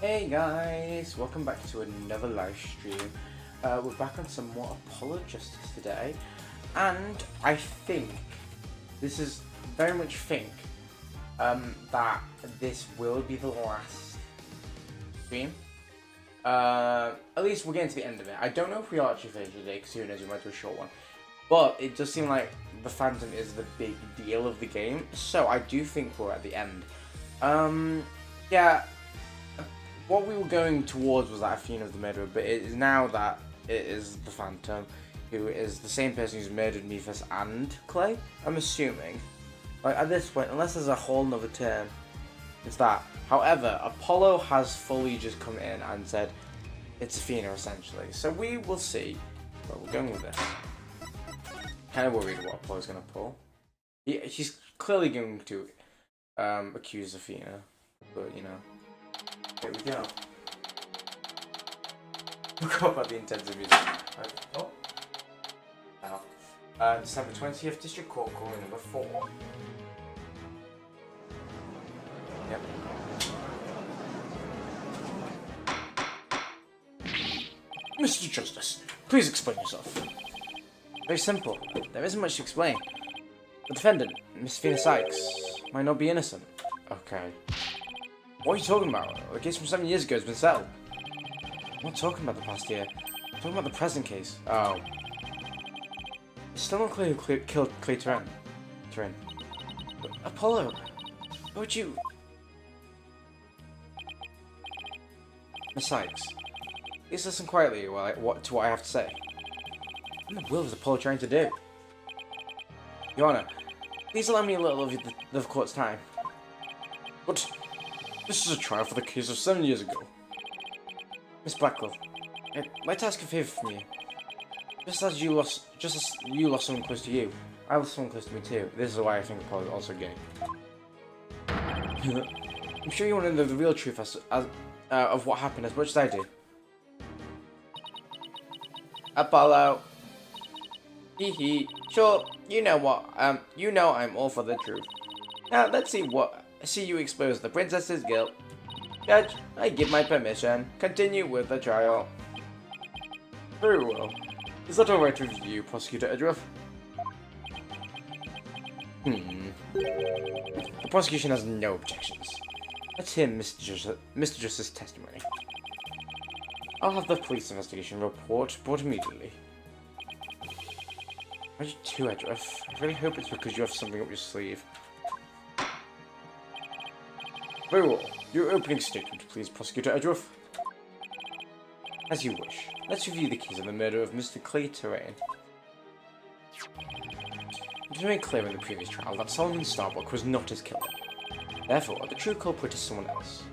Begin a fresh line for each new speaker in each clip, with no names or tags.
Hey guys, welcome back to another live stream. We're back on some more Psychologist today, and I think this is very much that this will be the last stream. At least we're getting to the end of it. I don't know if we'll actually finish today, because who knows, we might do a short one. But it does seem like the Phantom is the big deal of the game, so I do think we're at the end. Yeah. What we were going towards was that Athena of the murderer, but it is now that it is the Phantom, who is the same person who's murdered Metis and Clay, I'm assuming. Like, at this point, unless there's a whole nother term, it's that. However, Apollo has fully just come in and said it's Athena, essentially. So we will see where we're going with this. Kind of worried what Apollo's going to pull. He's clearly going to accuse Athena, but, you know. Here we go. Forgot about the intensive music. December 20th, District Court calling number 4. Yep. Mr. Justice, please explain yourself. Very simple. There isn't much to explain. The defendant, Miss Metis Cykes, might not be innocent. Okay. What are you talking about? The case from 7 years ago has been settled. I'm not talking about the past year. I'm talking about the present case. Oh. It's still not clear who killed Clay Turin. Apollo, how would you... Miss Cykes, please listen quietly to what I have to say. What in the world is Apollo trying to do? Your Honor, please allow me a little of the court's time. But... this is a trial for the case of 7 years ago. Miss Blackcloth, I'd like to ask a favor from you. Just as you lost someone close to you, I lost someone close to me too. This is why I think Apollo is also gay. I'm sure you want to know the real truth of what happened as much as I do. Apollo. Hee hee. Sure, you know what? You know I'm all for the truth. Now let's see you expose the princess's guilt. Judge, I give my permission. Continue with the trial. Very well. Is that alright with you, Prosecutor Edruff? The prosecution has no objections. Let's hear Mr. Justice's testimony. I'll have the police investigation report brought immediately. Why you too, Edruff? I really hope it's because you have something up your sleeve. Very well. Your opening statement, please, Prosecutor Edruff. As you wish. Let's review the case of the murder of Mr. Clay Turin. It was made clear in the previous trial that Solomon Starbuck was not his killer. Therefore, the true culprit is someone else.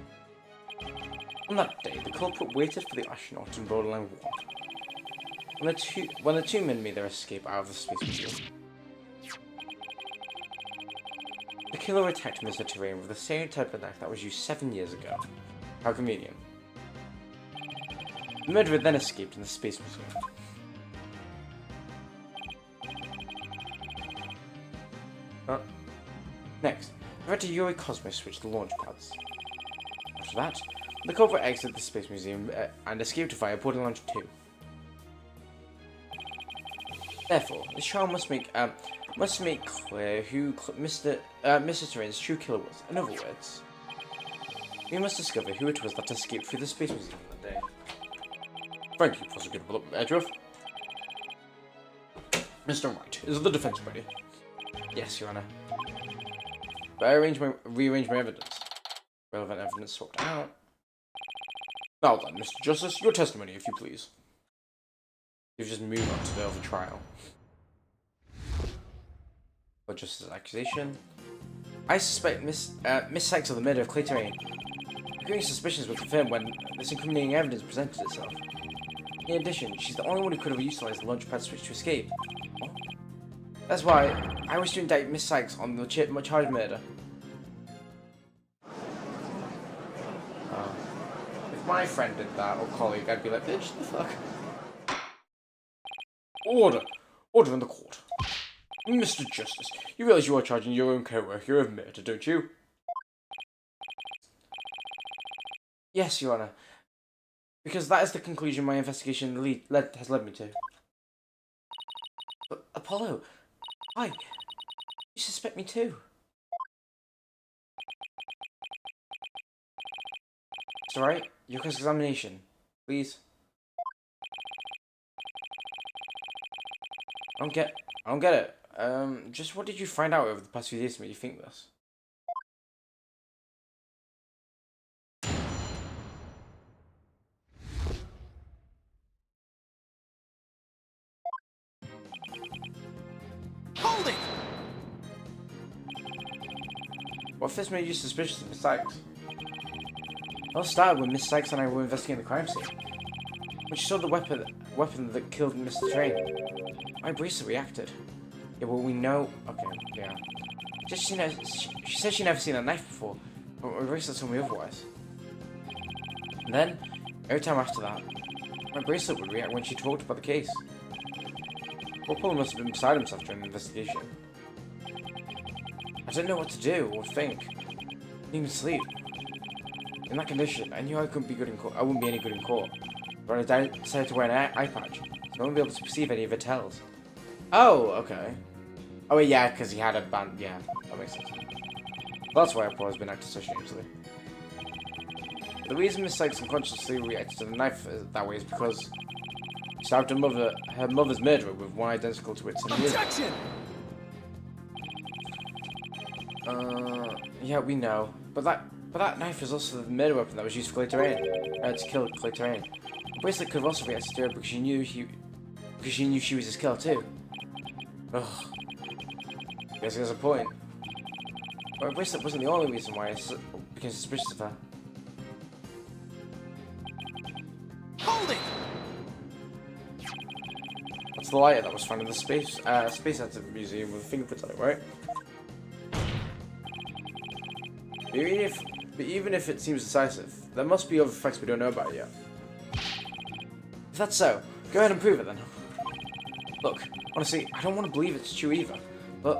On that day, the culprit waited for the astronaut in Borderline 1. When the two men made their escape out of the space museum. The killer attacked Mr. Turin with the same type of knife that was used 7 years ago. How convenient. The murderer then escaped in the space museum. Next, the red to Yuri Cosmos switched the launch pads. After that, the culprit exited the space museum and escaped via Portal Launch 2. Therefore, this trial must make clear who Mr. Turin's true killer was. In other words, we must discover who it was that escaped through the space museum that day. Thank you, Prosecutor Edruff. Mr. Wright, is the defense ready? Yes, Your Honor. But I rearrange my evidence. Relevant evidence sorted out. Now then, Mr. Justice, your testimony, if you please. You've just moved on to the other trial. For Justice's accusation. I suspect Miss Cykes of the murder of Clay Turin. Agreeing suspicions were confirmed when this incriminating evidence presented itself. In addition, she's the only one who could have utilized the launchpad switch to escape. What? That's why I wish to indict Miss Cykes on the charge of murder. If my friend did that, or colleague, I'd be like, bitch, the fuck? Order! Order in the court. Mr. Justice, you realize you are charging your own co-worker of murder, don't you? Yes, Your Honor. Because that is the conclusion my investigation has led me to. But Apollo, why? You suspect me too. It's alright. Your cross-examination, please. I don't get it. Just what did you find out over the past few days to make you think this?
Hold it!
What first made you suspicious of Miss Cykes? It all started when Miss Cykes and I were investigating the crime scene. When she saw the weapon that killed Mr. Train, my bracelet reacted. Yeah, well, we know. Okay, yeah. She said she never seen a knife before, but my bracelet told me otherwise. And then, every time after that, my bracelet would react when she talked about the case. Apollo must have been beside himself during the investigation. I didn't know what to do or think. I didn't even sleep. In that condition, I knew I couldn't be good in court. I wouldn't be any good in court. But I decided to wear an eye patch, so I wouldn't be able to perceive any of her tells. Oh, okay. Oh, yeah, because he had a band. Yeah, that makes sense. That's why Apollo's been acting so strangely. The reason Miss Cykes unconsciously reacted to the knife that way is because she stabbed her mother's murderer with one identical to it 10 years ago. Yeah, we know. But that knife is also the murder weapon that was used for Clay Terrain. To kill Clay Terrain. The bracelet could have also reacted to her because she knew she was his killer too. Ugh. Guess he has a point. But her bracelet wasn't the only reason why I became suspicious of her.
Hold it!
That's the lighter that was found in the Space Center Museum with fingerprints on it, right? But even if it seems decisive, there must be other facts we don't know about yet. If that's so, go ahead and prove it then. Look, honestly, I don't want to believe it's true either, but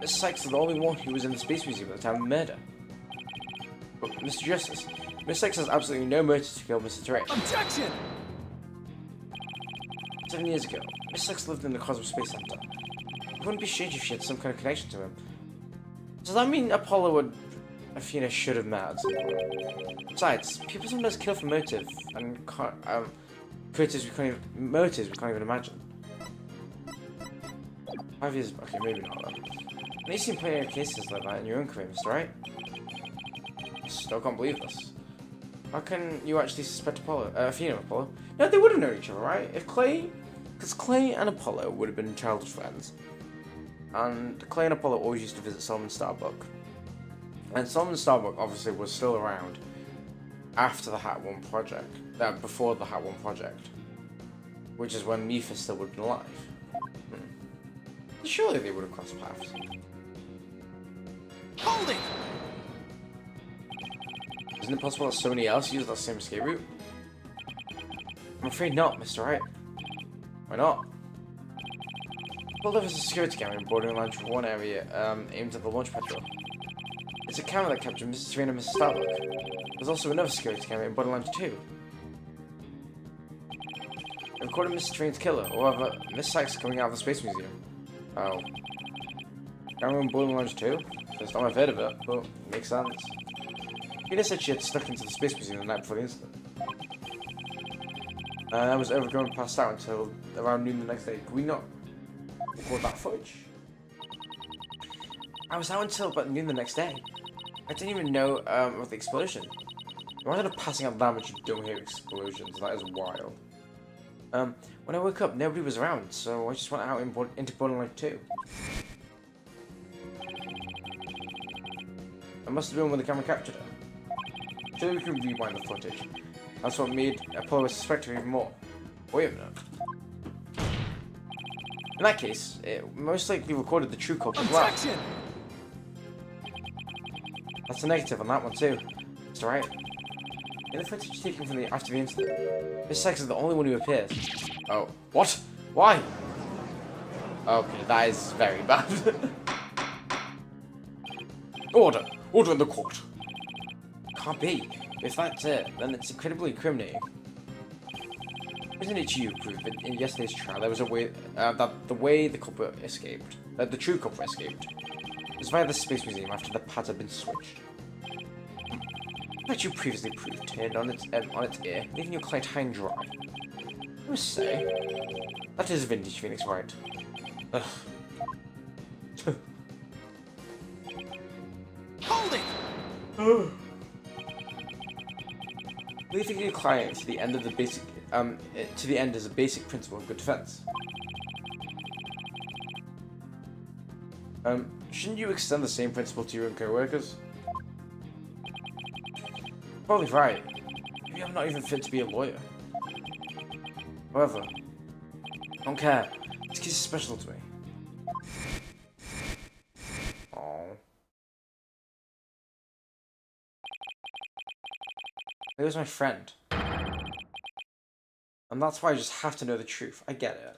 Miss Cykes is the only one who was in the Space Museum at the time of the murder. But, Mr. Justice, Miss Cykes has absolutely no motive to kill Mr. Terrain.
Objection!
7 years ago, Miss Cykes lived in the Cosmos Space Center. It wouldn't be strange if she had some kind of connection to him. Does that mean Apollo and Athena should have met at some point? Besides, people sometimes kill for motive and motives we can't even imagine. 5 years, okay, maybe not though. And you've seen plenty of cases like that in your own career, Mr. Right? Still can't believe this. How can you actually suspect Athena and Apollo? No, they would have known each other, right? Because Clay and Apollo would have been childhood friends. And Clay and Apollo always used to visit Solomon Starbuck. And Solomon Starbuck obviously was still around after the Hat 1 project. Before the Hat 1 project. Which is when Metis still would have been alive. Surely they would have crossed paths.
Hold it!
Isn't it possible that somebody else used that same escape route? I'm afraid not, Mr. Wright. Why not? Well, there was a security camera in boarding lounge for one area aimed at the launch pad door. It's a camera that captured Mrs. Train and Mrs. Starbuck. There's also another security camera in boarding lounge 2. It recorded Mrs. Train's killer, however, Miss Cykes coming out of the Space Museum. Oh. Camera in boarding lounge 2? First time I've heard of it, but it makes sense. Tina said she had snuck into the Space Museum the night before the incident. I was overgrown and passed out until around noon the next day. Could we not record that footage? I was out until about noon the next day. I didn't even know of the explosion. Imagine passing out that much you don't hear explosions. That is wild. When I woke up, nobody was around, so I just went out into boarding line 2. It must have been when the camera captured her. Surely we can rewind the footage. That's what made Apollo suspect her even more. Wait a minute. In that case, it most likely recorded the true culprit as well. That's a negative on that one too. It's alright. In the footage taken from after the incident, Miss Cykes is the only one who appears. Oh, what? Why? Okay, that is very bad. Order! Order in the court! Can't be. If that's it, then it's incredibly incriminating. Isn't it you who proved in yesterday's trial there was a way that the way the culprit escaped, that the true culprit escaped, was via the Space Museum after the pads had been switched? But you previously proved turned on its ear, leaving your client high and dry. I must say, that is vintage Phoenix, right? Ugh.
Hold it!
Leaving your client to the end of the basic, to the end is a basic principle of good defense. Shouldn't you extend the same principle to your own co-workers? Probably right. Maybe I'm not even fit to be a lawyer. However, I don't care. This case is special to me. Aww. He was my friend. And that's why I just have to know the truth. I get it.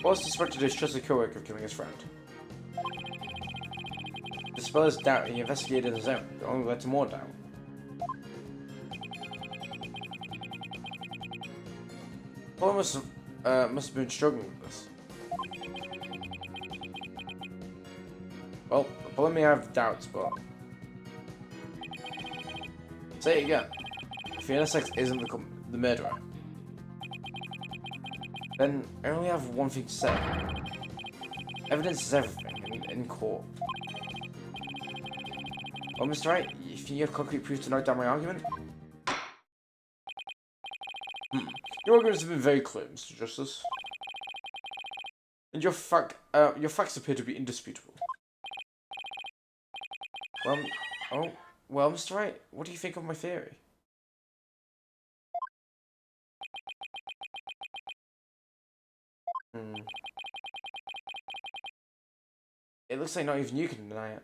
Boss suspected his trusted co-worker of killing his friend. To dispel his doubt, he investigated his own, but only led to more doubt. Paul must have been struggling with this. Well, Paul may have doubts, but... Say it again. If Metis Cykes isn't the murderer, then I only have one thing to say. Evidence is everything in court. Well, Mr. Wright, you think you have concrete proof to knock down my argument? Your arguments have been very clear, Mr. Justice. And your facts appear to be indisputable. Well, Mr. Wright, what do you think of my theory? It looks like not even you can deny it.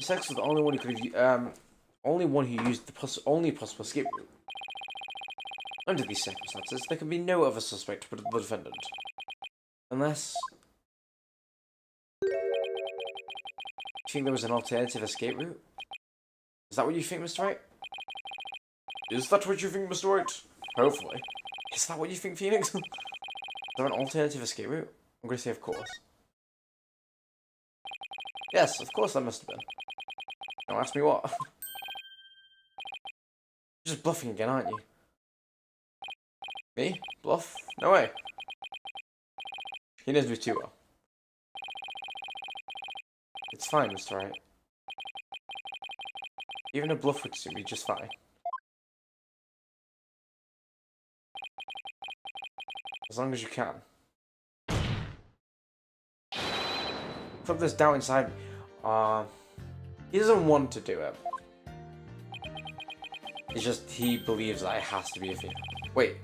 Cykes was the only one who could have, only one who used the only possible escape route. Under these circumstances, there can be no other suspect but the defendant. Unless... You think there was an alternative escape route? Is that what you think, Mr. Wright? Is that what you think, Mr. Wright? Hopefully. Is that what you think, Phoenix? Is there an alternative escape route? I'm going to say of course. Yes, of course that must have been. Now ask me what. You're just bluffing again, aren't you? Me? Bluff? No way. He knows me too well. It's fine, Mr. Wright. Even a bluff would suit me just fine. As long as you can. Put this doubt inside me. He doesn't want to do it. It's just he believes that it has to be a female. Wait,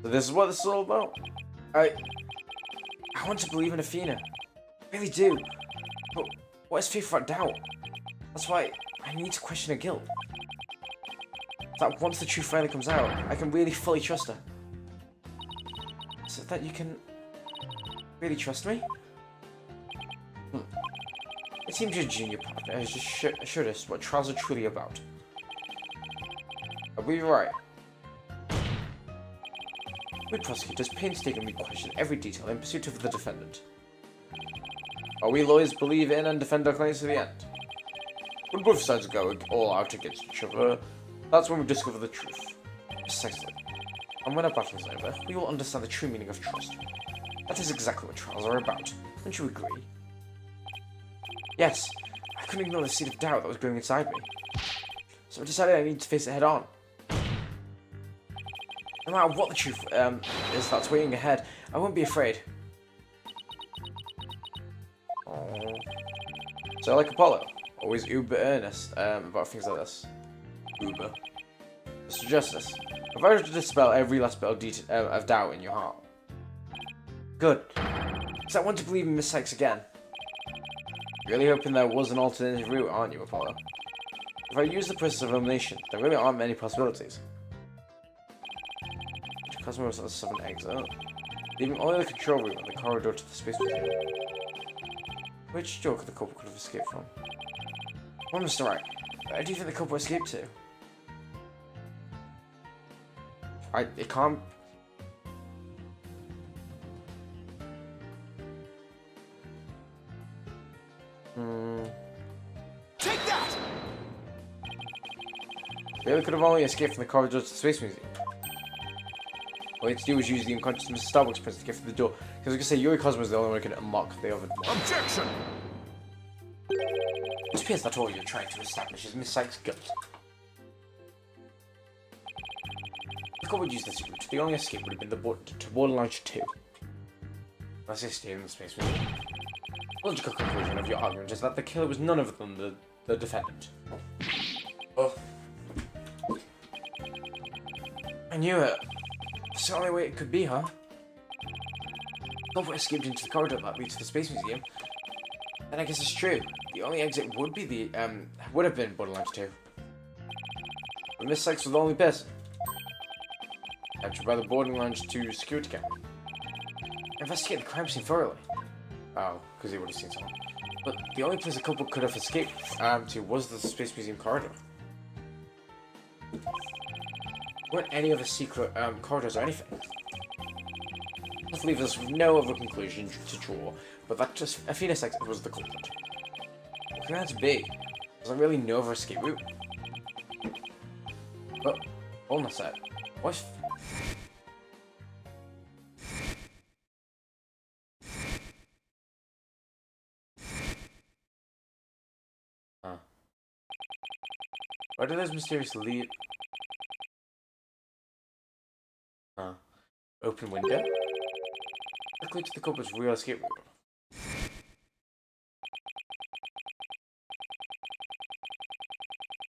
so this is what this is all about? I want to believe in Athena. I really do. But what is faith without doubt? That's why I need to question her guilt. That once the truth finally comes out, I can really fully trust her. So that you can really trust me? It seems your junior partner has just assured us what trials are truly about. Are we right? We prosecutors painstakingly question every detail in pursuit of the defendant. Are we lawyers believe in and defend our claims to the end? When both sides go all out against each other, that's when we discover the truth. Precisely. And when our battle is over, we will understand the true meaning of trust. That is exactly what trials are about. Don't you agree? Yes, I couldn't ignore the seed of doubt that was growing inside me. So I decided I need to face it head on. No matter what the truth is that's waiting ahead, I won't be afraid. Aww. So like Apollo, always uber earnest about things like this. Uber. Mr. Justice, I've urged to dispel every last bit of doubt in your heart. Good. Because I want to believe in Miss Cykes again. Really hoping there was an alternative route, aren't you, Apollo? If I use the process of elimination, there really aren't many possibilities. Cosmos has 7 exit, leaving only the control room and the corridor to the space museum. Which door could the couple could have escaped from? Well, Mr. Right, where do you think the couple escaped to? It can't...
Take that!
They could have only escaped from the corridors to the Space Museum. All you had to do was use the unconscious Mr. Starbucks prince to get through the door. Because I was going to say, Yuri Cosmo is the only one who can unlock the other door.
Objection!
It appears that all you're trying to establish is Miss Sykes' guilt. The couple would use this route. The only escape would have been the Border Launch 2. Unless they stayed in the Space Museum. The logical conclusion of your argument is that the killer was none other than the defendant. Oh. I knew it. It's the only way it could be, huh? Culprit escaped into the corridor that leads to the Space Museum. Then I guess it's true. The only exit would be would have been Borderlands 2. But Miss Sykes was the only person. Captured by the Borderlands 2 security camera. Investigate the crime scene thoroughly. Oh, because they would have seen someone. But the only place the couple could have escaped to was the Space Museum corridor. Weren't any other secret corridors or anything. This leaves us with no other conclusion to draw, but that just Athena Sykes was the culprit. What can that be? There's really no other escape route. But, hold on a sec. What if... Huh. Why do those mysterious open window? Directly to the culprit's real escape route.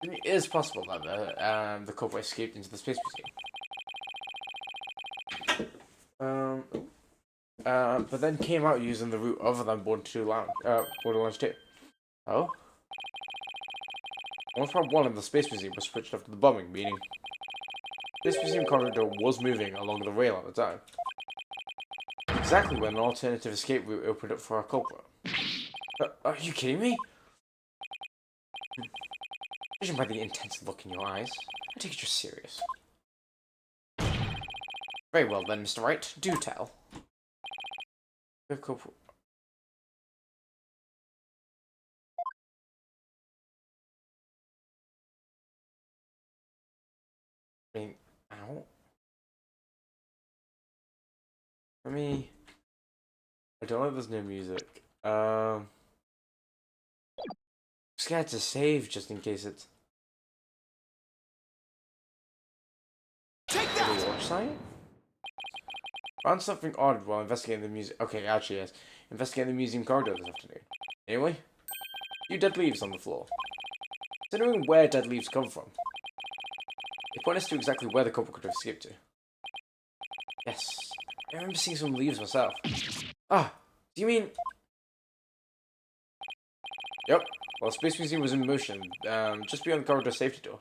It is possible that the culprit escaped into the Space Museum. But then came out using the route other than Borderlands 2. Oh? Once part 1 of the Space Museum was switched after the bombing, meaning the Space Museum corridor was moving along the rail at the time. Exactly when an alternative escape route opened up for our culprit. Are you kidding me? Judging by the intense look in your eyes, I take it you're serious. Very well then, Mr. Wright, do tell. The culprit... Ow. I don't know if there's no music. I'm scared to save just in case it's...
Take that!
The watch site? Found something odd while investigating the museum. Okay, actually, yes. Investigating the museum corridor this afternoon. Anyway, few dead leaves on the floor. Considering where dead leaves come from, they point us to exactly where the couple could have escaped to. Yes, I remember seeing some leaves myself. Ah, do you mean... Yep, well, the Space Museum was in motion, just beyond the corridor safety door.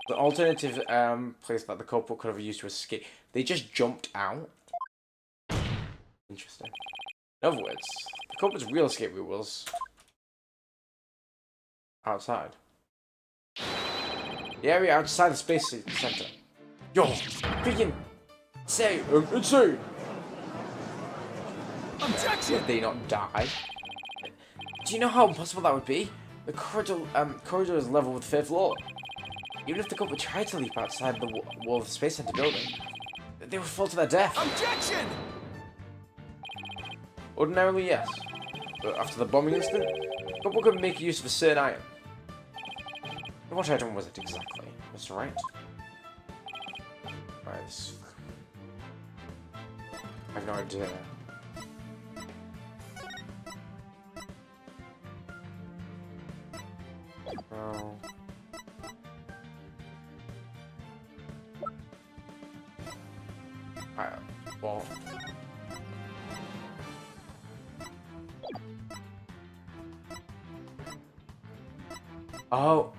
The alternative place that the couple could have used to escape. They just jumped out? Interesting. In other words, the culprit's real escape route was... outside. The area outside the Space Center. Yo, freaking... insane!
Objection!
Would they not die? Do you know how impossible that would be? The corridor is level with the 5th floor. Even if the couple tried to leap outside the wall of the Space Center building, they would fall to their death.
Objection!
Ordinarily, yes. But after the bombing incident, the couple could make use of a certain item. And what item was it exactly, Mr. Wright? Right. I have no idea. Oh. Well. Oh.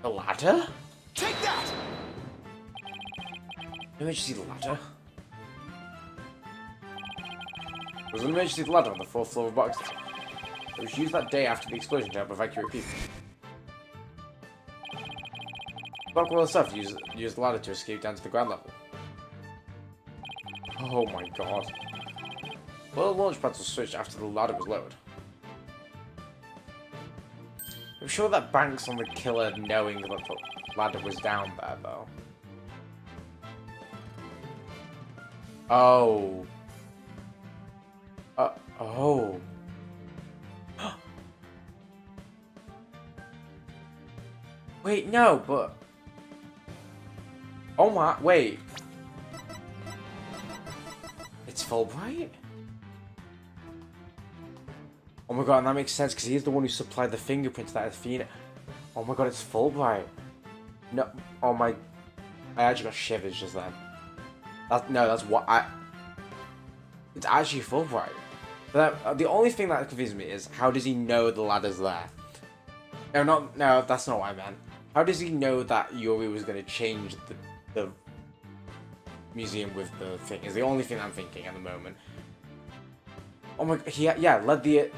The ladder?
Take that!
Let me just see the ladder. was an emergency ladder on the 4th floor of Box. It was used that day after the explosion to help evacuate people. Blackwell itself used the ladder to escape down to the ground level. Oh my god. Well, the launch pads were switched after the ladder was lowered. I'm sure that banks on the killer knowing that the ladder was down there, though. Oh. Oh. Wait, no, but... Oh my, wait. It's Fulbright? Oh my god, and that makes sense, because he's the one who supplied the fingerprints that Athena... Oh my god, it's Fulbright. No, oh my... I actually got shivers just then. That's what I... It's actually Fulbright. But the only thing that confuses me is, how does he know the ladder's there? No, that's not what I meant. How does he know that Yuri was going to change the museum with the thing? Is the only thing I'm thinking at the moment. Oh my, yeah, led the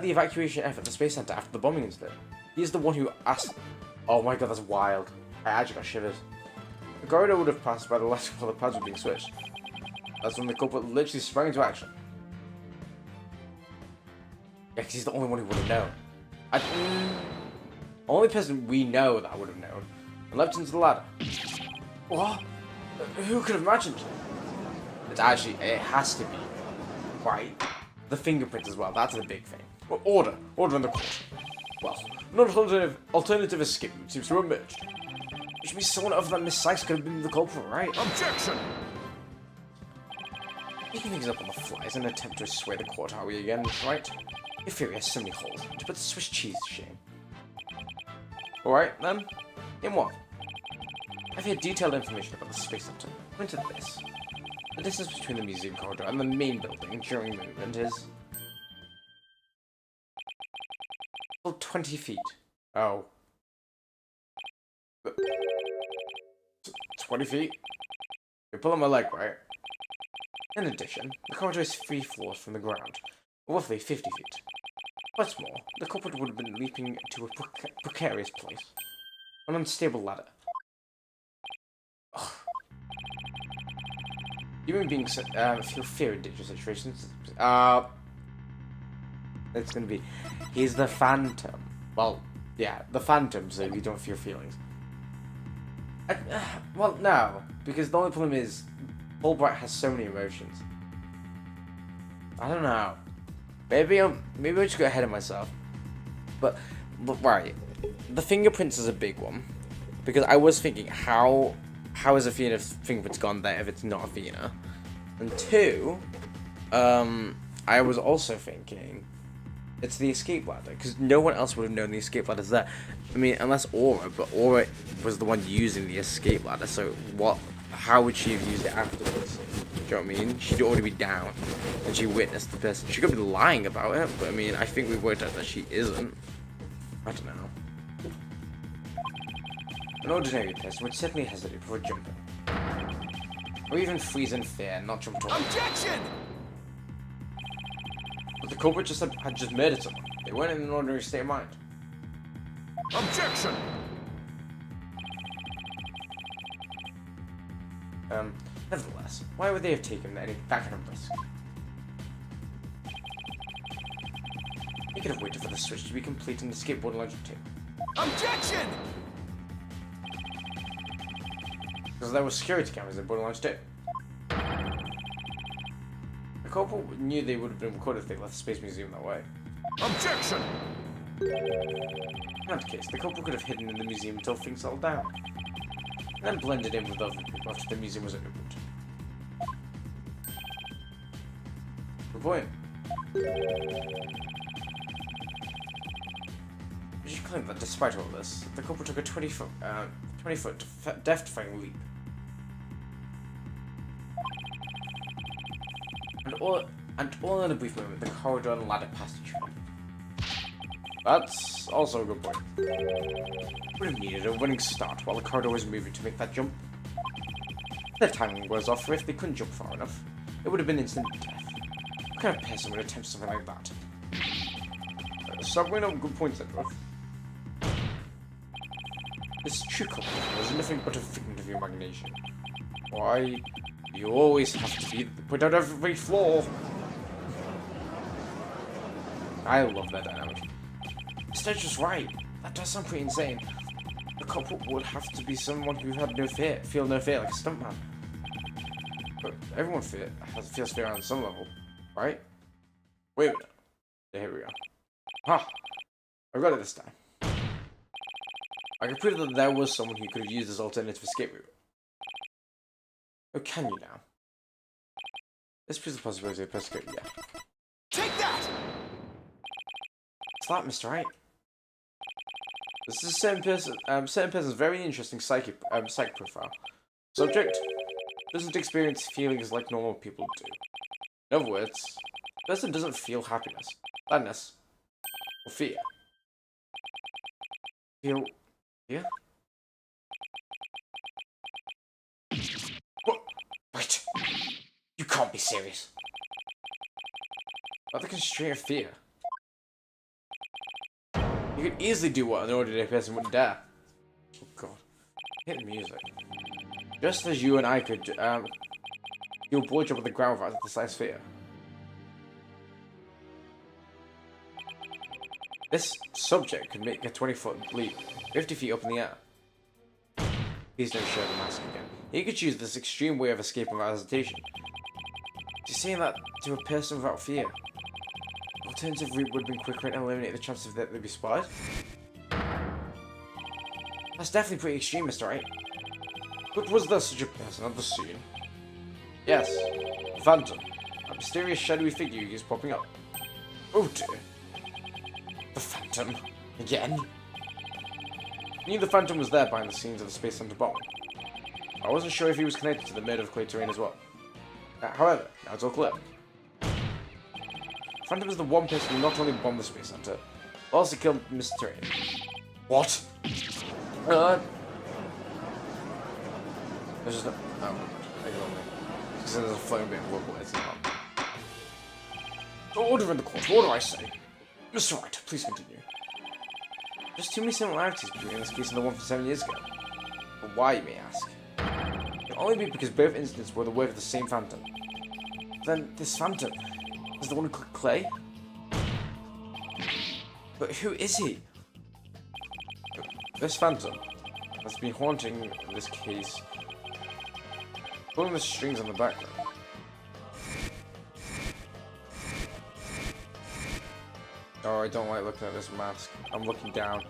evacuation effort at the Space Center after the bombing incident. He's the one who asked... Oh my god, that's wild. I actually got shivers. The corridor would have passed by the left while the pads were being switched. That's when the culprit literally sprang into action. Yeah, because he's the only one who would have known. Only person we know that would have known. And leapt into the ladder. What? Who could have imagined? It's actually, it has to be. Right. The fingerprints as well, that's the big thing. Well, order in the court. Well, no alternative escape route seems to have emerged. It should be someone other than Miss Cykes could have been the culprit, right?
Objection!
Making things up on the fly is an attempt to sway the court, are we again, right? Your theory has so many holes, to put the Swiss cheese to shame. Alright, then. In what? I've heard detailed information about the Space Center. According to this, the distance between the museum corridor and the main building during movement is... 20 feet. Oh. 20 feet? You're pulling my leg, right? In addition, the corridor is 3 floors from the ground, roughly 50 feet. What's more, the culprit would have been leaping to a precarious place. An unstable ladder. Ugh. Human beings feel fear in dangerous situations. It's gonna be... He's the Phantom. Well, yeah, the Phantom, so you don't feel feelings. Well, no, because the only problem is Fulbright has so many emotions. I don't know. Maybe I just got ahead of myself. But right, the fingerprints is a big one because I was thinking how is Athena's fingerprints gone there if it's not Athena? And 2, I was also thinking it's the escape ladder because no one else would have known the escape ladder's there. I mean, unless Aura, but Aura was the one using the escape ladder. So how would she have used it afterwards? Do you know what I mean? She'd already be down, and she witnessed the person. She could be lying about it, but I mean, I think we worked out that she isn't. I don't know. An ordinary person would certainly hesitate before jumping. Or even freeze in fear, not jump toward.
Objection!
But the culprit had just murdered someone. They weren't in an ordinary state of mind.
Objection!
Nevertheless, why would they have taken that kind of risk? They could have waited for the switch to be complete and escape board launch too.
Objection!
Because there were security cameras in board launch too. The culprit knew they would have been recorded if they left the Space Museum that way.
Objection!
In that case, the culprit could have hidden in the museum until things settled down. And then blended in with other people after the museum was opened. Good point. We should claim that despite all this, the culprit took a 20-foot death-defying leap. And all in a brief moment, the corridor and ladder passed each other. That's also a good point. Would have needed a running start while the corridor was moving to make that jump. Their timing was off, if they couldn't jump far enough. It would have been instant death. What kind of person would attempt something like that? Stop bringing up good points, Edward. This true compliment is nothing but a figment of your imagination. Why, you always have to point out every flaw. I love that dynamic. Stage was right. That does sound pretty insane. The culprit would have to be someone who had no fear, feel no fear, like a stuntman. But everyone feels fear on some level, right? Wait a minute. Yeah, here we go. Ha! I got it this time. I can prove that there was someone who could have used this alternative escape route. Oh, can you now? This proves the possibility of escape, yeah.
Take that!
It's that, Mr. Right. This is a certain person's very interesting psych profile. Subject doesn't experience feelings like normal people do. In other words, the person doesn't feel happiness, sadness, or fear. Feel fear? What? Wait, you can't be serious. About the constraint of fear. You could easily do what an ordinary person wouldn't dare. Oh god. Hit music. Just as you and I could, do a blowjob on the ground without the size fear. This subject could make a 20-foot leap, 50 feet up in the air. Please don't show the mask again. He could choose this extreme way of escaping without hesitation. You're saying that to a person without fear. Alternative route would have been quicker and eliminate the chances that they'd be spotted. That's definitely pretty extreme, Mr. Right. But was there such a person on the scene? Yes, Phantom. A mysterious shadowy figure is popping up. Oh dear. The Phantom. Again? I knew the Phantom was there behind the scenes of the Space Center bomb. I wasn't sure if he was connected to the murder of Clay Terrain as well. However, now it's all clear. Phantom is the one person who not only bombed the Space Center, but also killed Mr. Terrain. What? There's just no... Oh, ignore me. Because there's a floating bit of local, it's not. Order in the court, what do I say? Mr. Wright, please continue. There's too many similarities between this case and the one from 7 years ago. But why, you may ask? It can only be because both incidents were the work of the same Phantom. Then, this Phantom is the one who killed Clay? But who is he? This Phantom has been haunting this case, pulling the strings on the background. Oh, I don't like looking at this mask. I'm looking down.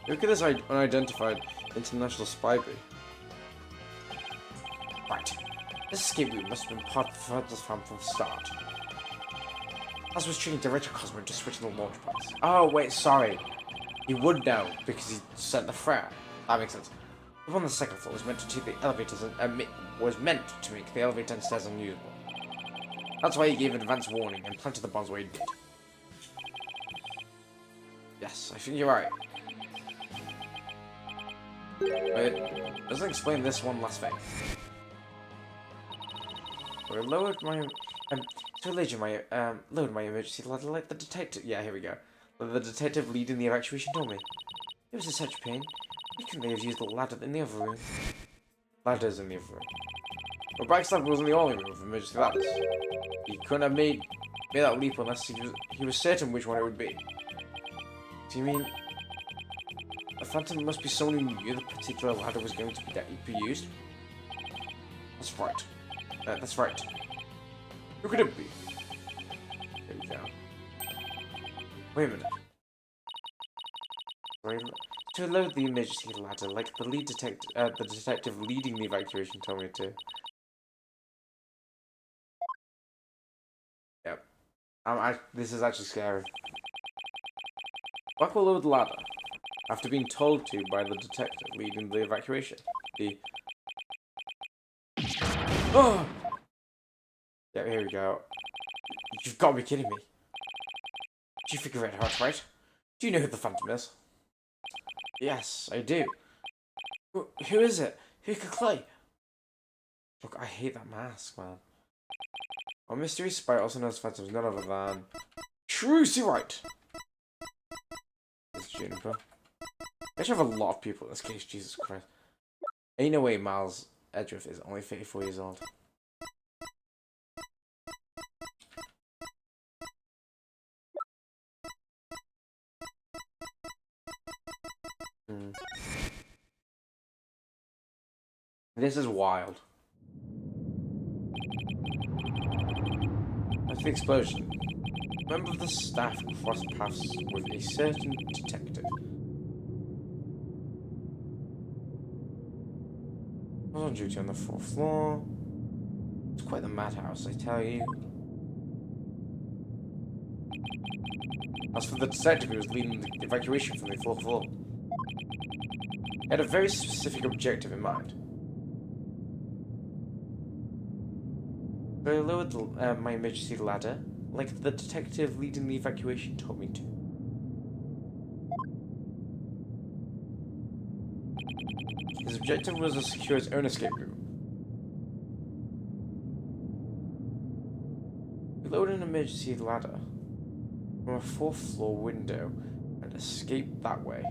Look at this unidentified international spy bee. Right. This escape route must have been part of the fan from the start. As was treating Director Cosmo to switch the launch pads. Oh, wait, sorry. He would know because he sent the threat. That makes sense. The one on the second floor was meant to take the elevators and was meant to make the elevator and stairs unusable. That's why he gave an advance warning and planted the bombs where he did. Yes, I think you're right. But it doesn't explain this one last thing. I lowered my lowered my emergency ladder like the detective. Yeah, here we go. The detective leading the evacuation told me. It was in such pain. Why couldn't they have used the ladder in the other room? Ladders in the other room. But backstab was in the only room with emergency ladders. He couldn't have made that leap unless he was certain which one it would be. Do you mean the Phantom must be someone who knew the particular ladder was going to be used? That's right. That's right. Who could it be? There we go. Wait a minute. To load the emergency ladder, like the detective leading the evacuation told me to. Yep. This is actually scary. Buckle load the ladder. After being told to by the detective leading the evacuation. Oh! Yeah, here we go. You've got to be kidding me. Do you figure it out, right? Do you know who the Phantom is? Yes, I do. Who is it? Who could Clay? Look, I hate that mask, man. Our mystery spy also knows phantoms none other than Trucy White. It's Juniper. I actually have a lot of people in this case, Jesus Christ. Ain't no way Miles Edgeworth is only 34 years old. This is wild. After the explosion, a member of the staff crossed paths with a certain detective. I was on duty on the 4th floor. It's quite the madhouse, I tell you. As for the detective who was leading the evacuation from the 4th floor, he had a very specific objective in mind. So I lowered my emergency ladder, like the detective leading the evacuation told me to. His objective was to secure his own escape route. We lowered an emergency ladder from a 4th floor window and escaped that way.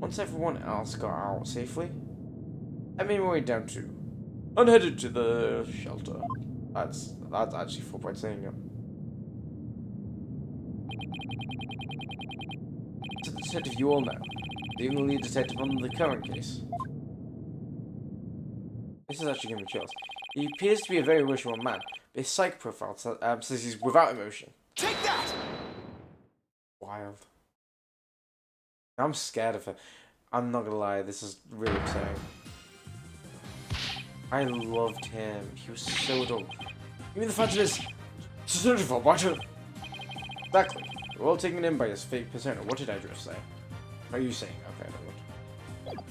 Once everyone else got out safely, I made my way down too, and headed to the shelter. That's actually 4 point saying it. To the detective you all know, the only lead detective on the current case. This is actually giving me chills. He appears to be a very emotional man, but his psych profile says he's without emotion.
Take that!
Wild. I'm scared of him. I'm not gonna lie, this is really upsetting. I loved him. He was so dumb. You mean the Phantom is certified water? Exactly. We're all taken in by his fake persona. What did I just say? What are you saying? Okay, I don't know.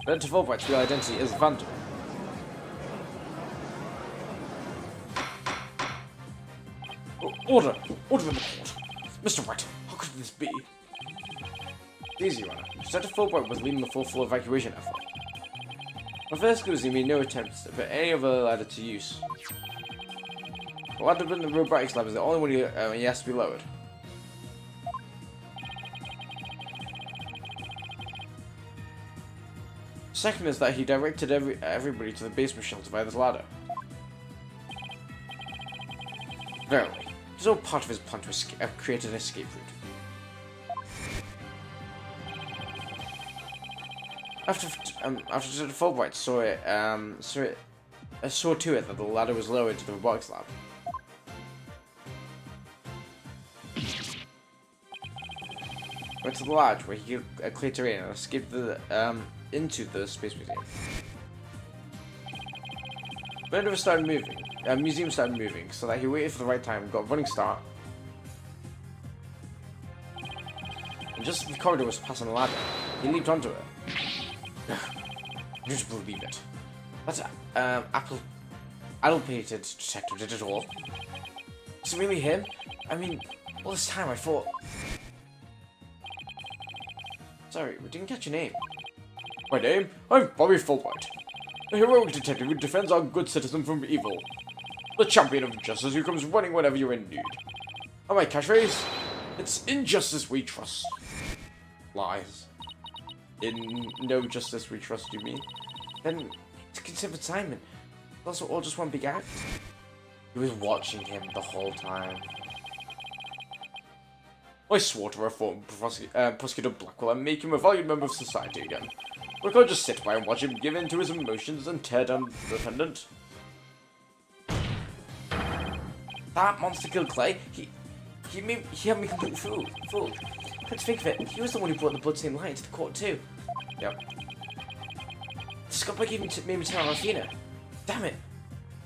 But to Fulbright's real identity is Phantom. Order! Order in the court! Mr. White, how could this be? Easy, Runner. Detective Fulbright was leading the 4th floor evacuation effort. My first clue is he made no attempts to put any other ladder to use. The ladder in the robotics lab is the only one he has to be lowered. Second is that he directed everybody to the basement shelter via this ladder. Verily, it was all part of his plan to create an escape route. After Fulbright saw to it that the ladder was lowered to the robotics lab. Went to the lodge where he could clear terrain and escaped into the space museum. The museum started moving, so that he waited for the right time, got a running start, and just as the corridor was passing the ladder, he leaped onto it. You'd believe it. That addle-pated detective did it all. Is it really him? I mean, all this time I thought... Sorry, we didn't catch your name. My name? I'm Bobby Fulbright. The heroic detective who defends our good citizen from evil. The champion of justice who comes running whenever you're in need. And my catchphrase? It's in justice we trust. Lies. In no justice we trust, you mean? Then it's considered Simon. It's also all just one big act. He was watching him the whole time. I swore to reform Prosecutor Blackwell and make him a valued member of society again. We can't just sit by and watch him give in to his emotions and tear down the defendant. That monster killed Clay. He had me completely fooled. Let's think of it. He was the one who brought the bloodstained light into the court too. Yep. The scumbag even made me turn on Athena. Damn it!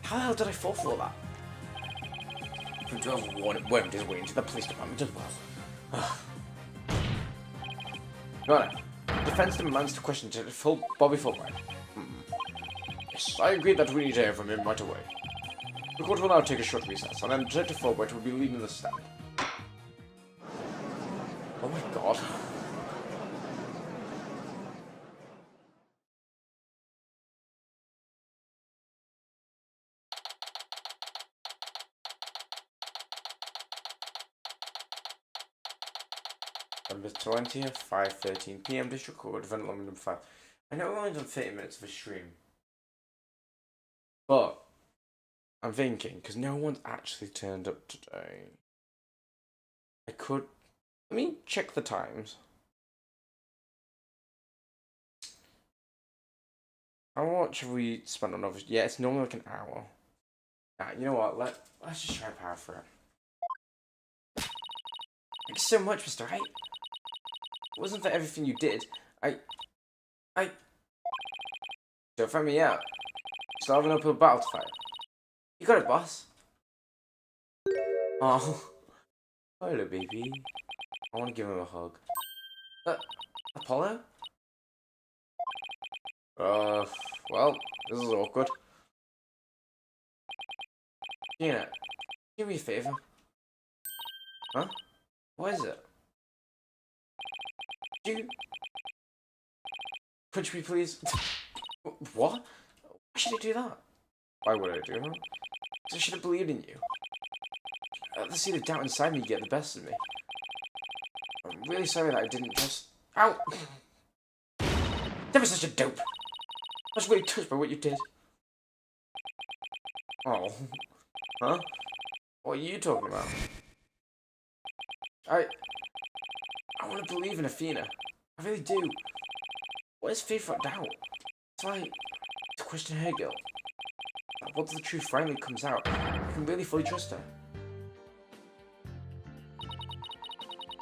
How the hell did I fall for that? From 12 wormed his way into the police department as well. Right. Defense demands to question Bobby Fulbright. Yes, I agree that we need to hear from him right away. The court will now take a short recess, and then Detective Fulbright will be leading the stand. Oh my god. September 20th, 5:13 p.m. District Court, event number 5. I know we've only done 30 minutes of a stream. But I'm thinking, because no one's actually turned up today, I could. Let me check the times. How much have we spent on obviously? Yeah, it's normally like an hour. You know what? Let's just try power for it. Thanks so much, Mr. Right. It wasn't for everything you did. Don't find me out. Still have an uphill battle to fight. You got it, boss. Oh. Hello, baby. I want to give him a hug. Apollo? Well, this is awkward. Yeah, do me a favor. Huh? What is it? Punch me, please. What? Why should I do that? Why would I do that? Because I should have believed in you. Let's see the doubt inside me get the best of me. I'm really sorry that I didn't just... Ow! That was such a dope. I was really touched by what you did. Oh. Huh? What are you talking about? I want to believe in Athena. I really do. What is faith without doubt? It's like to question her guilt. Once the truth finally comes out, I can really fully trust her.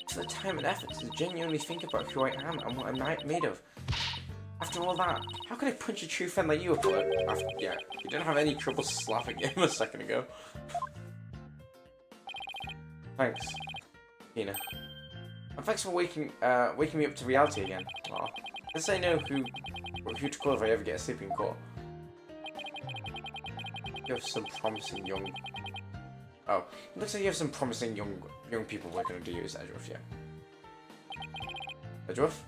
To the time and effort to genuinely think about who I am and what I'm made of. After all that, how could I punch a true friend like you, Apollo? Yeah, you didn't have any trouble slapping him a second ago. Thanks, Tina. And thanks for waking me up to reality again. Aw. Guess I know who to call if I ever get a sleeping call. You have some promising young... Oh, it looks like you have some promising young people working under you, is Edgeworth, yeah. Edgeworth?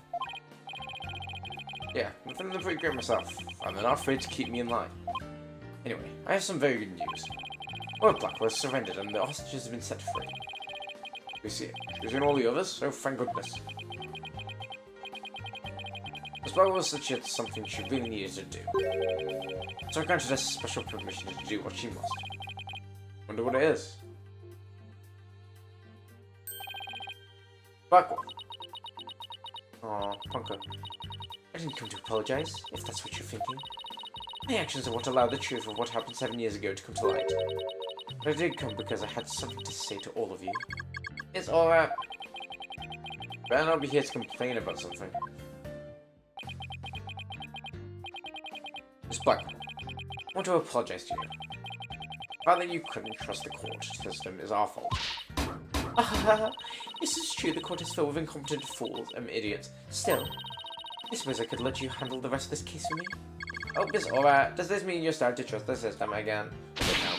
Yeah, I'm feeling pretty great myself, and they're not afraid to keep me in line. Anyway, I have some very good news. Lord Blackwell has surrendered and the hostages have been set free. We see it. She's in all the others, so thank goodness. Miss Blackwell said something she really needed to do. So I granted her special permission to do what she must. Wonder what it is. Blackwell. Aw, Punker. I didn't come to apologize, if that's what you're thinking. My actions are what allowed the truth of what happened 7 years ago to come to light. But I did come because I had something to say to all of you. It's alright. Better not be here to complain about something. Miss Blackwell, I want to apologize to you. The fact that you couldn't trust the court system is our fault. This is true, the court is filled with incompetent fools and idiots. Still, I suppose I could let you handle the rest of this case for me. Oh, it's alright. Does this mean you're starting to trust the system again? No.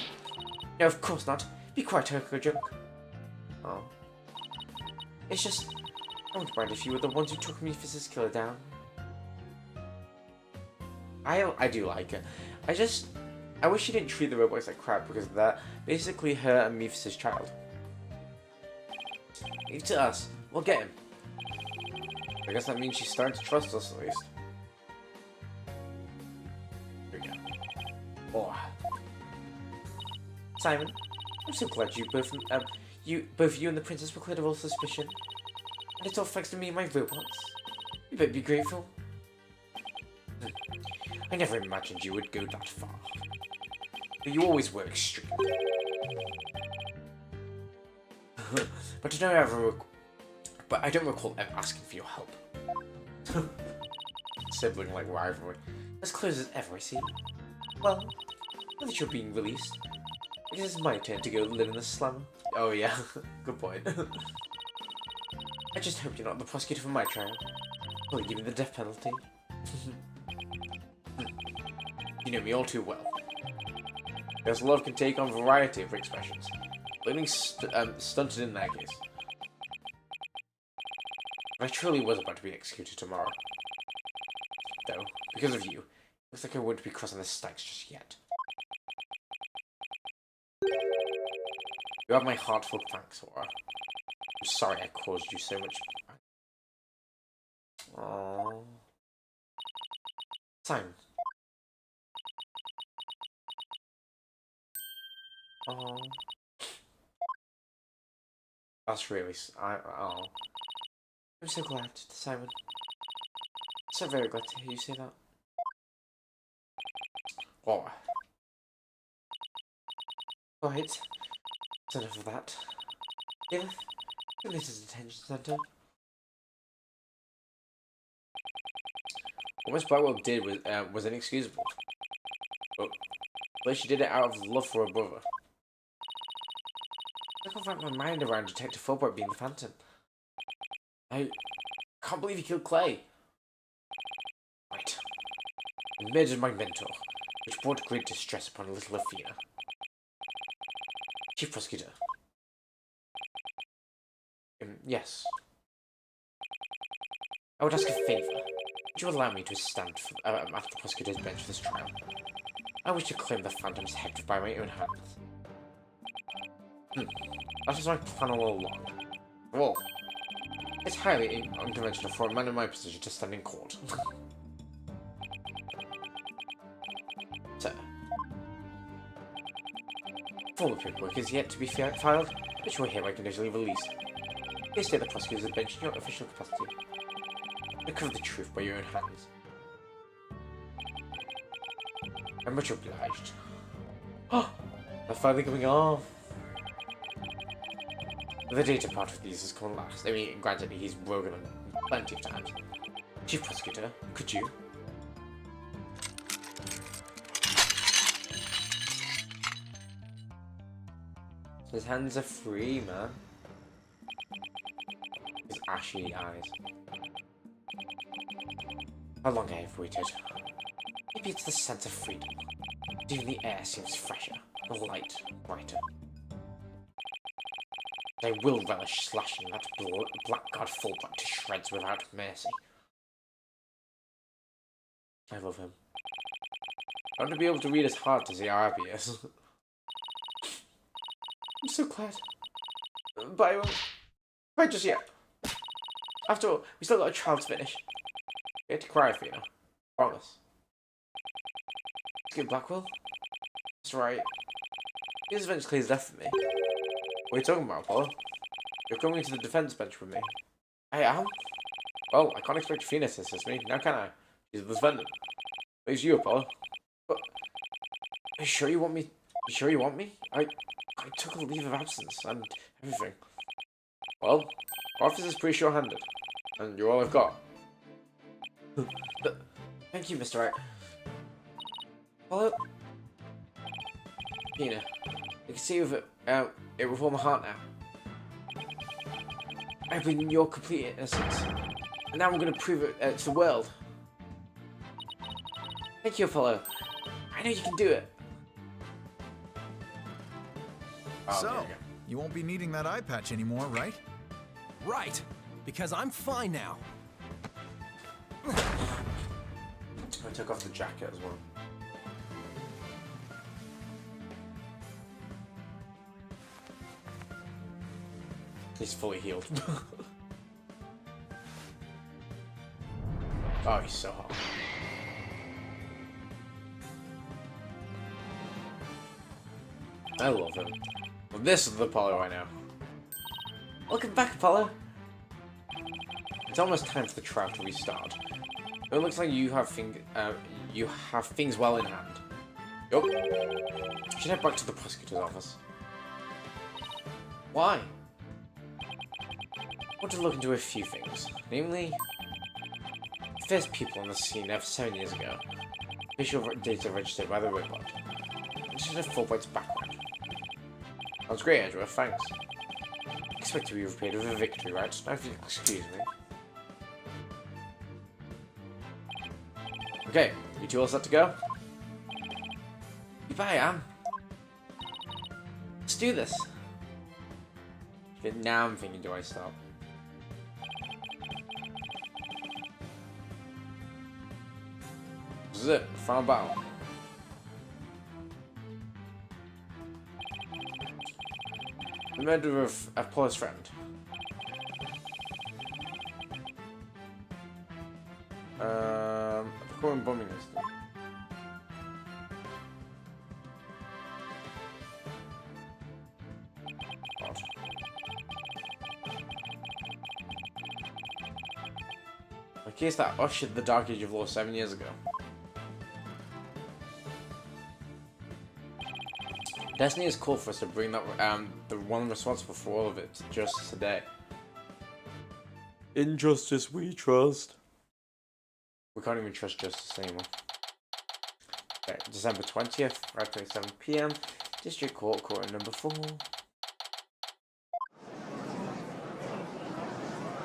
No, of course not. Be quiet, a joke. Oh. It's just, I wouldn't mind if you were the ones who took Metis' killer down. I do like it. I wish she didn't treat the robots like crap because they're basically her and Metis' child. Leave it to us. We'll get him. I guess that means she's starting to trust us at least. Here we go. Oh. Simon, I'm so glad both you and the princess were cleared of all suspicion. And it's all thanks to me and my robots. You better be grateful. I never imagined you would go that far. But you always were extreme. But I don't recall ever asking for your help. Sibling like rivalry. As close as ever, I see. Well, now that you're being released, I guess it's my turn to go live in the slum. Oh yeah, good point. I just hope you're not the prosecutor for my trial. Probably give me the death penalty. You know me all too well. Because love can take on a variety of expressions. Living stunted in that case. But I truly was about to be executed tomorrow. Though, because of you, looks like I wouldn't be crossing the Cykes just yet. You have my heartfelt thanks, Aura. I'm sorry I caused you so much Aww. Simon. Aww. That's really. Oh. I'm so glad, Simon. So very glad to hear you say that. Oh. Right. That's enough of that. Give this is a detention center. What Miss Blackwell did was inexcusable. But she did it out of love for her brother. I can't wrap my mind around Detective Fulbright being the Phantom. I can't believe he killed Clay. Right. He murdered my mentor, which brought great distress upon little Athena. Chief Prosecutor. Yes. I would ask a favour. Would you allow me to stand at the prosecutor's bench for this trial? I wish to claim the Phantom's head by my own hands. That was my plan all along. Well, it's highly unconventional for a man in my position to stand in court. Sir. Formal paperwork is yet to be filed, but you are hereby conditionally released. Please stay at the prosecutor's bench in your official capacity. Uncover the truth by your own hands. I'm much obliged. Oh, they're finally coming off. The data part of these has come last. I mean, granted, he's broken them plenty of times. Chief Prosecutor, could you? His hands are free, man. His ashy eyes. How long I have waited? Maybe it's the sense of freedom. Even the air seems fresher, the light brighter. I will relish slashing that blackguard Fulbright to shreds without mercy. I love him. I want to be able to read his heart as he is. I'm so glad. But I won't. Right just yet. After all, we still got a trial to finish. You have to cry for you know. Promise. Skip Blackwell? That's right. He's eventually his death for me. What are you talking about, Apollo? You're coming to the defense bench with me. I am? Well, I can't expect Athena to assist me, now can I? She's the defendant. It's you, Apollo. But are you sure you want me? You sure you want me? I took a leave of absence and everything. Well, our office is pretty sure-handed, and you're all I've got. Thank you, Mr. Wright. Apollo? Athena, you can see with it with all my heart now. I believe in your complete innocence, and now I'm going to prove it to the world. Thank you, Apollo. I know you can do it. Oh,
so, you won't be needing that eye patch anymore, right?
Right, because I'm fine now.
I took off the jacket as well. He's fully healed. Oh, he's so hot. I love him. Well, this is the Apollo I know. Welcome back, Apollo. It's almost time for the trial to restart. It looks like you have things well in hand. Yup. You should head back to the prosecutor's office. Why? I want to look into a few things, namely, the first people on the scene over 7 years ago, visual data registered by the robot, and should have Fulbright's background. Sounds great, Andrew, thanks. Expect to be repaid with a victory, right? Now if you excuse me. Okay, you two all set to go? Goodbye, Anne. Let's do this. Okay, now I'm thinking, do I stop? This is it, final battle. The murder of Apollo's friend. bombing incident. God. A case that ushered the Dark Age of Law 7 years ago. Destiny has called for us to bring that the one responsible for all of it to justice today. In justice we trust. We can't even trust justice anymore. Okay, December 20th, 5:27 PM, District Court, Court number 4.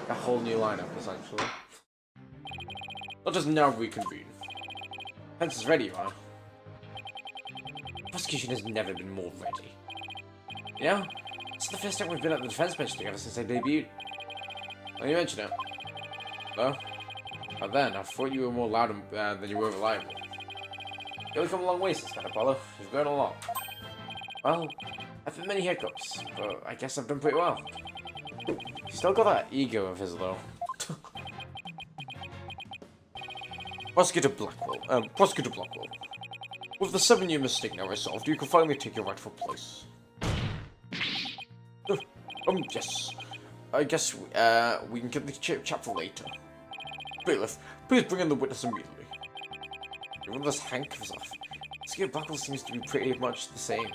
A whole new lineup, essentially. Let us now reconvene. Defense is ready, Your Honor. Prosecution has never been more ready. You know, it's the first time we've been at the defense bench together since I debuted. Well, you mention it. Well, but then, I thought you were more loud than you were reliable. You've really come a long way since then, Apollo. You've grown a lot. Well, I've had many hiccups, but I guess I've done pretty well. He's still got that ego of his, though. Prosecutor Blackwell. With the 7-year mistake now resolved, you can finally take your rightful place. Yes. I guess we can get the chat for later. Bailiff, please bring in the witness immediately. Even this handcuffs off. Prosecutor Blackwell seems to be pretty much the same.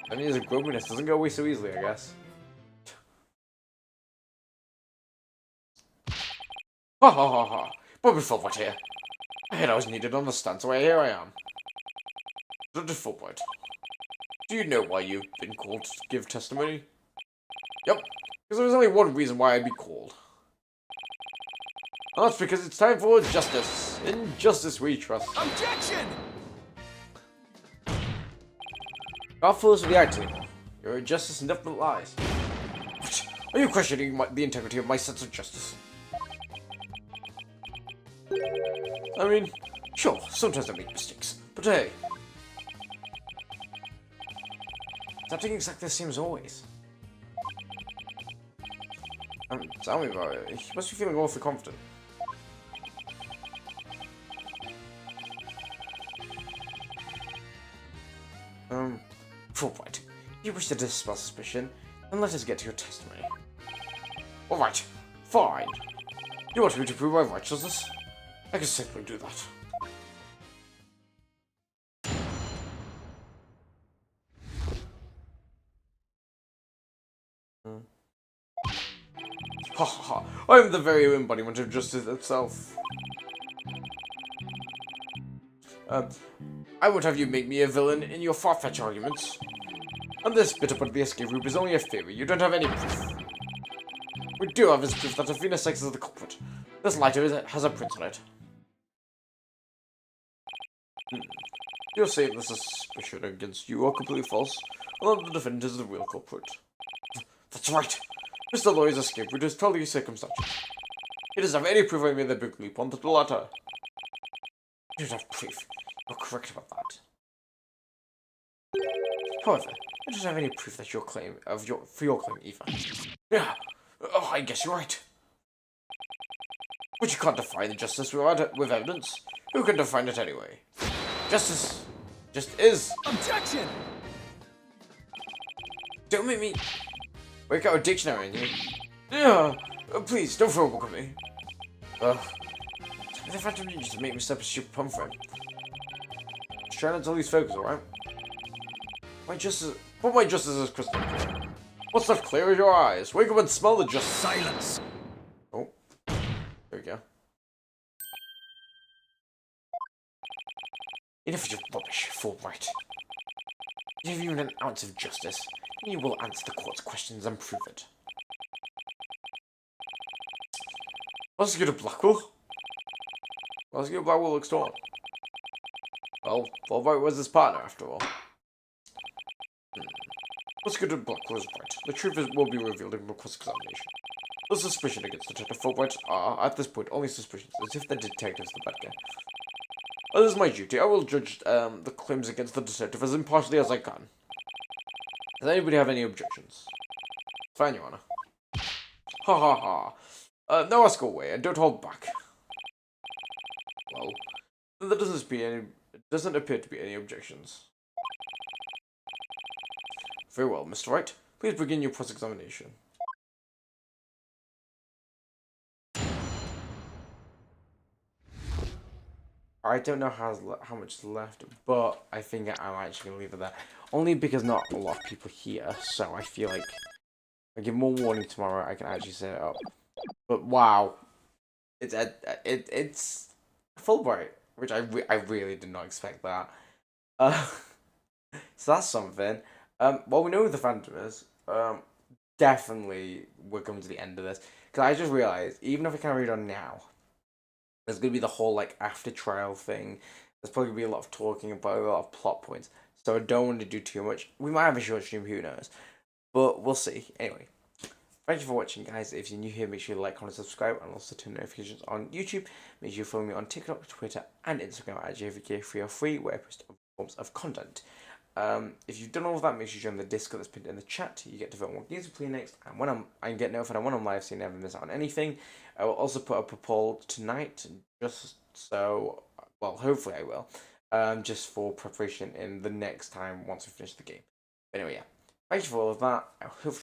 7 years of growiness doesn't go away so easily, I guess. Ha ha ha ha. Bobby Fulbright here. I heard I was needed on the stand, so here I am. Dr. Fulbright, do you know why you've been called to give testimony? Yep, because there was only one reason why I'd be called. And that's because it's time for justice. In justice we trust.
Objection!
Not fools with the eye table. Your justice and nothing but lies. What? Are you questioning the integrity of my sense of justice? I mean, sure, sometimes I make mistakes, but hey. It's acting exactly the same as always. Tell me about it. You must be feeling awfully confident. Fulbright, if you wish to dispel suspicion, then let us get to your testimony. Alright, fine. You want me to prove my righteousness? I can simply do that. Ha ha ha, I am the very embodiment of justice itself. I won't have you make me a villain in your far-fetched arguments. And this bit about the escape route is only a theory, you don't have any proof. We do have is proof that Metis Cykes is the culprit. This lighter has a print on it. You're saying the suspicion against you are completely false, although the defendant is the real culprit. That's right! Mr. Lawyer's escape route is totally circumstantial. He doesn't have any proof I made the big leap on the latter. You don't have proof. You're correct about that. However, I don't have any proof that for your claim either. Yeah, oh, I guess you're right. But you can't define justice with evidence. Who can define it anyway? Justice just is.
Objection!
Don't make me break out a dictionary in you. Yeah, please don't throw a book at me. The fact of just to make me step a stupid pun frame. Just trying not to lose focus, alright? My justice is crystal clear. What's that clear as your eyes? Wake up and smell the justice.
Silence!
Oh, there we go. Enough of your rubbish, Fulbright. Give you an ounce of justice, and you will answer the court's questions and prove it. Prosecutor Blackwell? Prosecutor Blackwell looks torn. Well, Fulbright was his partner, after all. Prosecutor Blackwell is right. The truth will be revealed in the cross-examination. The suspicion against Detective Fulbright are, at this point, only suspicions, as if the detective's the bad guy. As is my duty, I will judge the claims against the detective as impartially as I can. Does anybody have any objections? Fine, Your Honor. Ha ha ha. Now ask away, and don't hold back. Well, There doesn't appear to be any objections. Very well, Mr. Wright. Please begin your cross-examination. I don't know how much is left, but I think I'm actually going to leave it there. Only because not a lot of people here, so I feel like I give more warning tomorrow, I can actually set it up. But wow, it's Fulbright, which I really did not expect that. So that's something. Well, we know who the Phantom is. Definitely we're coming to the end of this. Because I just realized, even if I carry it on now, there's going to be the whole, like, after trial thing. There's probably going to be a lot of talking about a lot of plot points. So I don't want to do too much. We might have a short stream, who knows. But we'll see. Anyway, thank you for watching, guys. If you're new here, make sure you like, comment, subscribe, and also turn notifications on YouTube. Make sure you follow me on TikTok, Twitter, and Instagram at JVK303, where I post other forms of content. If you've done all of that, make sure you join the Discord that's pinned in the chat. You get to vote on what games we play next, and when I get notified when I'm live, so you never miss out on anything. I will also put up a poll tonight, just so, well, hopefully I will, just for preparation in the next time once we finish the game. But anyway, yeah, thank you for all of that. I hope